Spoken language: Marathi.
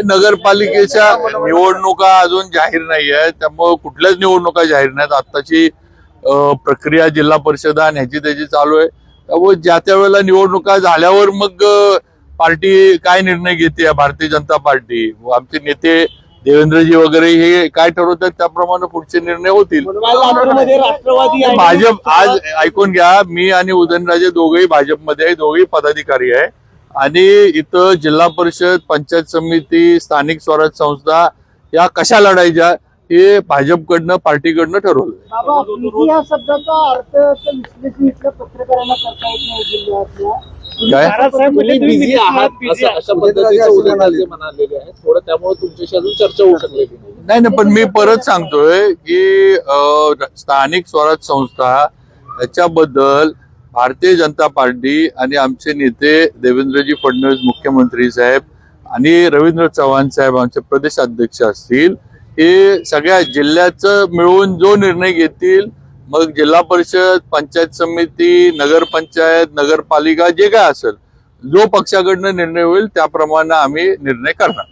नगरपालिकेच्या निवडणुका अजून जाहीर नाही आहेत, त्यामुळे कुठल्याच निवडणुका जाहीर नाहीत. आत्ताची प्रक्रिया जिल्हा परिषद आणि ह्याची त्याची चालू आहे. त्यामुळे ज्या त्या वेळेला निवडणुका झाल्यावर मग पार्टी काय निर्णय घेते, भारतीय जनता पार्टी आमचे नेते देवेंद्रजी वगैरे हे काय ठरवतात त्याप्रमाणे पुढचे निर्णय होतील. भाजप आज ऐकून घ्या, मी आणि उदयनराजे दोघेही भाजपमध्ये आहे, दोघेही पदाधिकारी आहे. आणि इथं जिल्हा परिषद, पंचायत समिती, स्थानिक स्वराज्य संस्था या कशा लढायच्या हे भाजपकडनं पार्टीकडनं ठरवलं. या शब्दाचा अर्थ विश्लेषण इथल्या पत्रकारांना करता येत नाही जिल्ह्यातल्या. काय बिझी आहात अशा पद्धतीचे उदयनराजे म्हणालेले आहेत. थोडं त्यामुळे तुमच्याशी अजून चर्चा होऊ शकलेली नाही. पण मी परत सांगतोय की स्थानिक स्वराज्य संस्था याच्याबद्दल भारतीय जनता पार्टी आणि आमचे नेते देवेंद्रजी फडणवीस मुख्यमंत्री साहेब आणि रवींद्र चव्हाण साहेब आमचे प्रदेश अध्यक्ष असतील, हे सगळ्या जिल्ह्याचं मिळून जो निर्णय घेतील, मग जिल्हा परिषद, पंचायत समिती, नगरपंचायत, नगरपालिका जे काय असेल, जो पक्षाकडनं निर्णय होईल त्याप्रमाणे आम्ही निर्णय करणार.